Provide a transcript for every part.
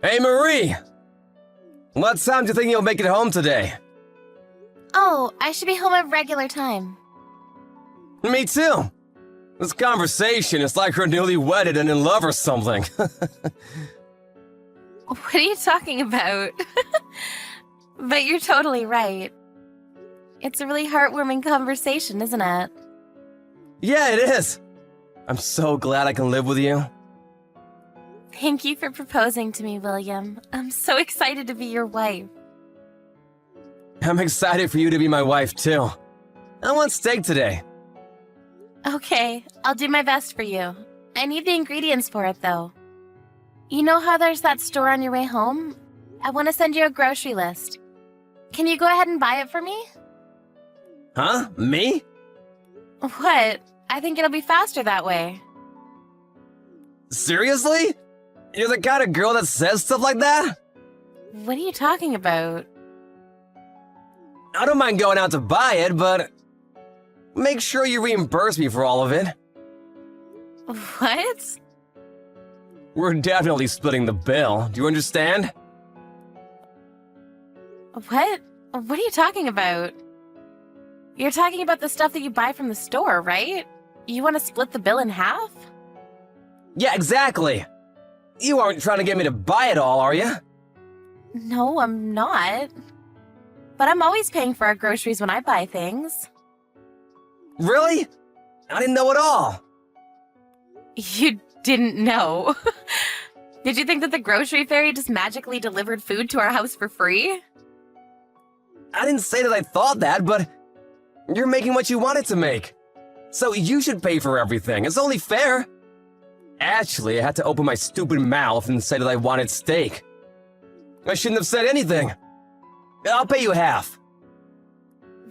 Hey, Marie! What time do you think you'll make it home today? Oh, I should be home at regular time. Me too! This conversation is like we're newly wedded and in love or something. What are you talking about? But you're totally right. It's a really heartwarming conversation, isn't it? Yeah, it is! I'm so glad I can live with you. Thank you for proposing to me, William. I'm so excited to be your wife. I'm excited for you to be my wife too. I want steak today. Okay, I'll do my best for you. I need the ingredients for it, though. You know how there's that store on your way home? I want to send you a grocery list. Can you go ahead and buy it for me? Huh? Me? What? I think it'll be faster that way. Seriously? You're the kind of girl that says stuff like that? What are you talking about? I don't mind going out to buy it, but make sure you reimburse me for all of it. What? We're definitely splitting the bill. Do you understand? What? What are you talking about? You're talking about the stuff that you buy from the store, right? You want to split the bill in half? Yeah, exactly. You aren't trying to get me to buy it all, are you? No, I'm not. But I'm always paying for our groceries when I buy things. Really? I didn't know at all. You didn't know. Did you think that the grocery fairy just magically delivered food to our house for free? I didn't say that I thought that, but you're making what you wanted to make. So you should pay for everything. It's only fair. Actually, I had to open my stupid mouth and say that I wanted steak. I shouldn't have said anything. I'll pay you half.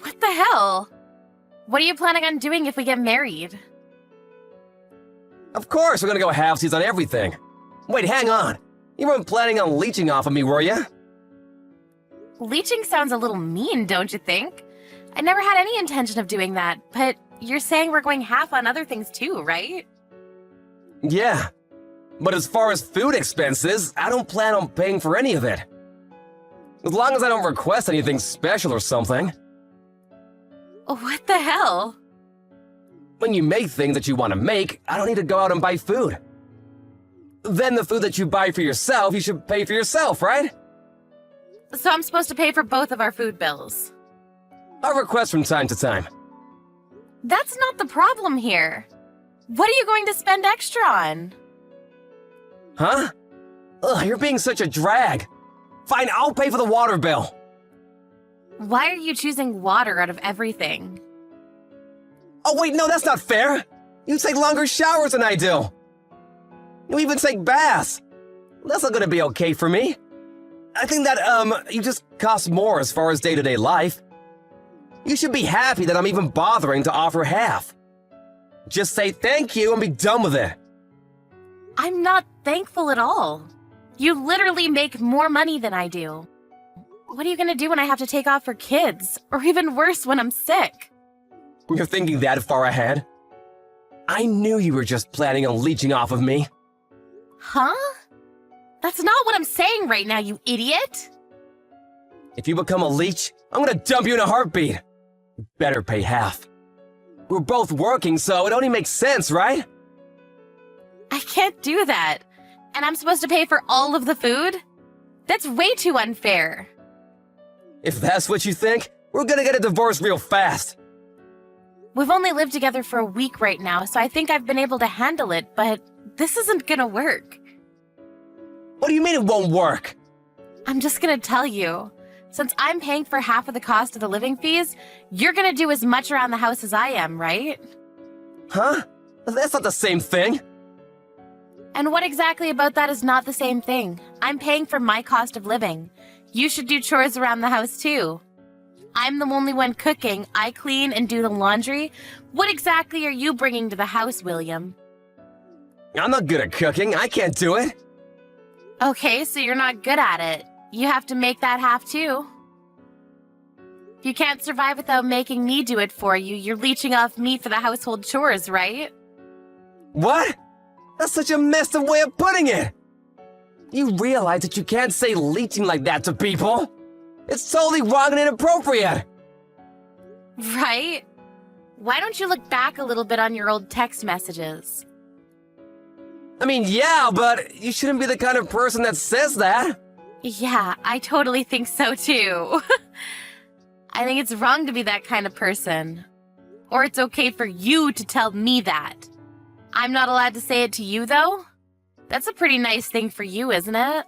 What the hell? What are you planning on doing if we get married? Of course, we're gonna go halvesies on everything. Wait, hang on. You weren't planning on leeching off of me, were you? Leeching sounds a little mean, don't you think? I never had any intention of doing that, but you're saying we're going half on other things too, right? Yeah. But as far as food expenses, I don't plan on paying for any of it. As long as I don't request anything special or something. What the hell? When you make things that you want to make, I don't need to go out and buy food. Then the food that you buy for yourself, you should pay for yourself, right? So I'm supposed to pay for both of our food bills. I'll request from time to time. That's not the problem here. What are you going to spend extra on? Huh? Ugh, you're being such a drag. Fine, I'll pay for the water bill. Why are you choosing water out of everything? Oh wait, no, that's not fair. You take longer showers than I do. You even take baths. That's not gonna be okay for me. I think that, you just cost more as far as day-to-day life. You should be happy that I'm even bothering to offer half. Just say thank you and be done with it. I'm not thankful at all. You literally make more money than I do. What are you gonna do when I have to take off for kids? Or even worse, when I'm sick? You're thinking that far ahead? I knew you were just planning on leeching off of me. Huh? That's not what I'm saying right now, you idiot! If you become a leech, I'm gonna dump you in a heartbeat. You better pay half. We're both working, so it only makes sense, right? I can't do that. And I'm supposed to pay for all of the food? That's way too unfair. If that's what you think, we're gonna get a divorce real fast. We've only lived together for a week right now, so I think I've been able to handle it, but this isn't gonna work. What do you mean it won't work? I'm just gonna tell you. Since I'm paying for half of the cost of the living fees, you're gonna do as much around the house as I am, right? Huh? That's not the same thing. And what exactly about that is not the same thing? I'm paying for my cost of living. You should do chores around the house too. I'm the only one cooking, I clean and do the laundry. What exactly are you bringing to the house, William? I'm not good at cooking, I can't do it. Okay, so you're not good at it. You have to make that half too. You can't survive without making me do it for you. You're leeching off me for the household chores, right? What? That's such a messed up way of putting it. You realize that you can't say leeching like that to people? It's totally wrong and inappropriate! Right? Why don't you look back a little bit on your old text messages? I mean, yeah, but you shouldn't be the kind of person that says that. Yeah, I totally think so too. I think it's wrong to be that kind of person. Or it's okay for you to tell me that. I'm not allowed to say it to you, though? That's a pretty nice thing for you, isn't it?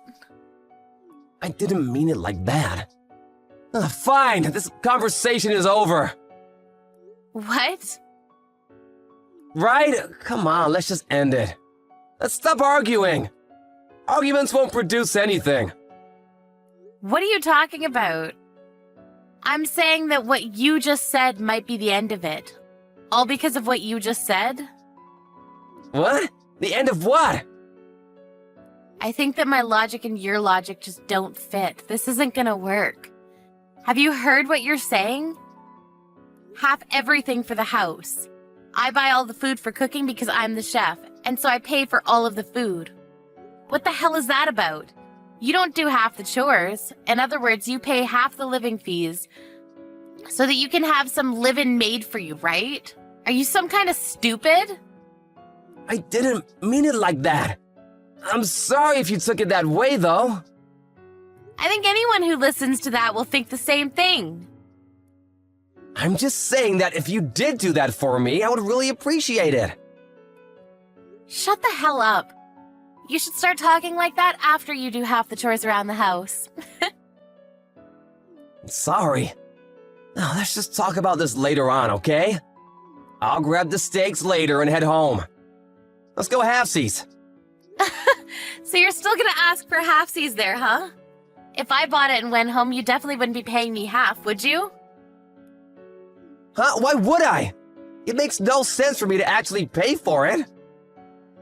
I didn't mean it like that. Fine, this conversation is over. What? Right? Come on, let's just end it. Let's stop arguing. Arguments won't produce anything. What are you talking about? I'm saying that what you just said might be the end of it. All because of what you just said? What? The end of what? I think that my logic and your logic just don't fit. This isn't gonna work. Have you heard what you're saying? Half everything for the house. I buy all the food for cooking because I'm the chef, and so I pay for all of the food. What the hell is that about? You don't do half the chores. In other words, you pay half the living fees so that you can have some living made for you, right? Are you some kind of stupid? I didn't mean it like that. I'm sorry if you took it that way, though. I think anyone who listens to that will think the same thing. I'm just saying that if you did do that for me, I would really appreciate it. Shut the hell up. You should start talking like that after you do half the chores around the house. Sorry. Now, let's just talk about this later on, okay? I'll grab the steaks later and head home. Let's go halfsies. So you're still gonna ask for halfsies there, huh? If I bought it and went home, you definitely wouldn't be paying me half, would you? Huh? Why would I? It makes no sense for me to actually pay for it.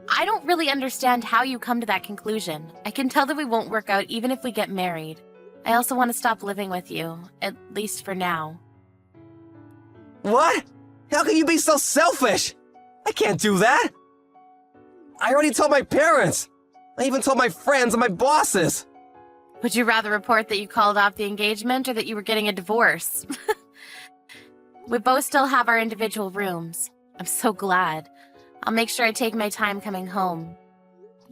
I don't really understand how you come to that conclusion. I can tell that we won't work out even if we get married. I also want to stop living with you, at least for now. What? How can you be so selfish? I can't do that. I already told my parents. I even told my friends and my bosses. Would you rather report that you called off the engagement or that you were getting a divorce? We both still have our individual rooms. I'm so glad. I'll make sure I take my time coming home.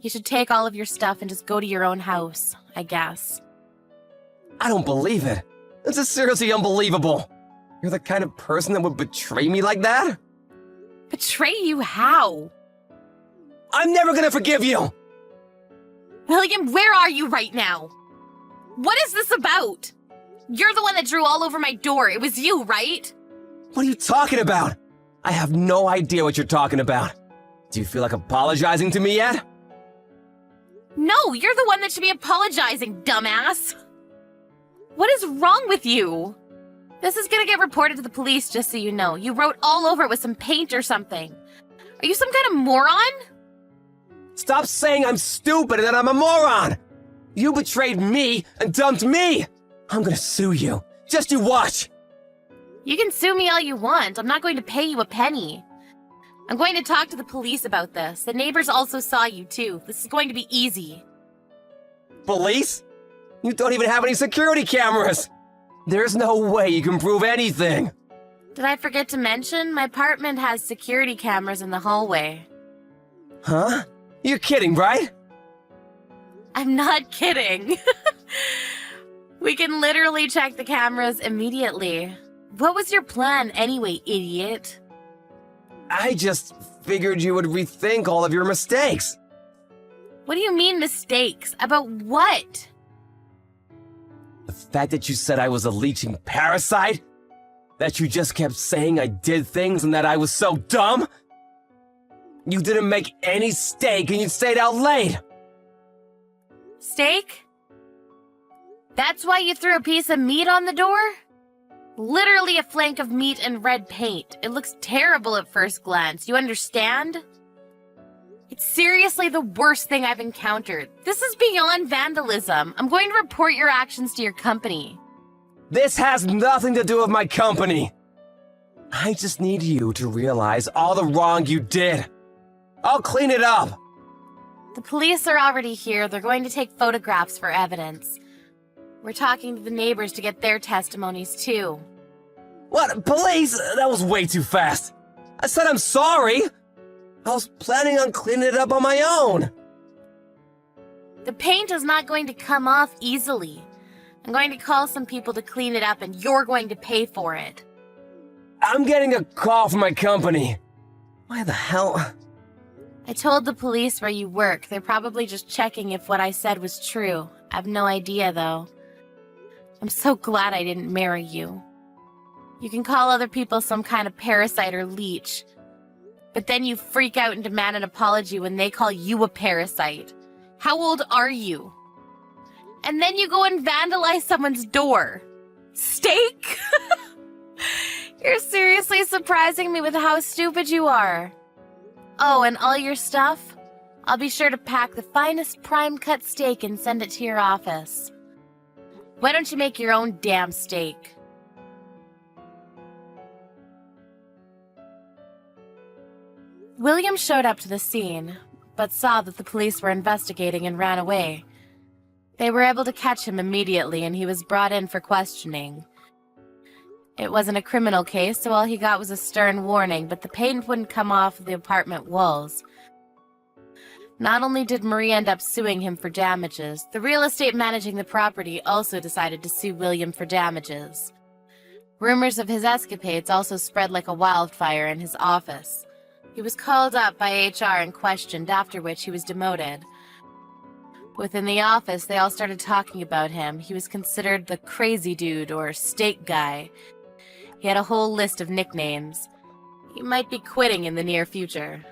You should take all of your stuff and just go to your own house, I guess. I don't believe it. This is seriously unbelievable. You're the kind of person that would betray me like that? Betray you how? I'm never gonna forgive you! William, where are you right now? What is this about? You're the one that drew all over my door. It was you, right? What are you talking about? I have no idea what you're talking about. Do you feel like apologizing to me yet? No, you're the one that should be apologizing, dumbass. What is wrong with you? This is gonna get reported to the police, just so you know. You wrote all over it with some paint or something. Are you some kind of moron? Stop saying I'm stupid and that I'm a moron! You betrayed me and dumped me! I'm gonna sue you. Just you watch! You can sue me all you want. I'm not going to pay you a penny. I'm going to talk to the police about this. The neighbors also saw you, too. This is going to be easy. Police? You don't even have any security cameras! There's no way you can prove anything! Did I forget to mention? My apartment has security cameras in the hallway. Huh? You're kidding, right? I'm not kidding. We can literally check the cameras immediately. What was your plan anyway, idiot? I just figured you would rethink all of your mistakes. What do you mean mistakes? About what? The fact that you said I was a leeching parasite? That you just kept saying I did things and that I was so dumb? You didn't make any steak and you stayed out late. Steak? That's why you threw a piece of meat on the door? Literally a flank of meat and red paint. It looks terrible at first glance. You understand? It's seriously the worst thing I've encountered. This is beyond vandalism. I'm going to report your actions to your company. This has nothing to do with my company. I just need you to realize all the wrong you did. I'll clean it up. The police are already here. They're going to take photographs for evidence. We're talking to the neighbors to get their testimonies, too. What? Police? That was way too fast. I said I'm sorry. I was planning on cleaning it up on my own. The paint is not going to come off easily. I'm going to call some people to clean it up, and you're going to pay for it. I'm getting a call from my company. Why the hell? I told the police where you work. They're probably just checking if what I said was true. I have no idea, though. I'm so glad I didn't marry you. You can call other people some kind of parasite or leech, but then you freak out and demand an apology when they call you a parasite. How old are you? And then you go and vandalize someone's door. Steak? You're seriously surprising me with how stupid you are. Oh, and all your stuff? I'll be sure to pack the finest prime cut steak and send it to your office. Why don't you make your own damn steak? William showed up to the scene, but saw that the police were investigating and ran away. They were able to catch him immediately, and he was brought in for questioning. It wasn't a criminal case, so all he got was a stern warning, but the paint wouldn't come off of the apartment walls. Not only did Marie end up suing him for damages, the real estate managing the property also decided to sue William for damages. Rumors of his escapades also spread like a wildfire in his office. He was called up by HR and questioned, after which he was demoted. Within the office, they all started talking about him. He was considered the crazy dude or steak guy. He had a whole list of nicknames. He might be quitting in the near future.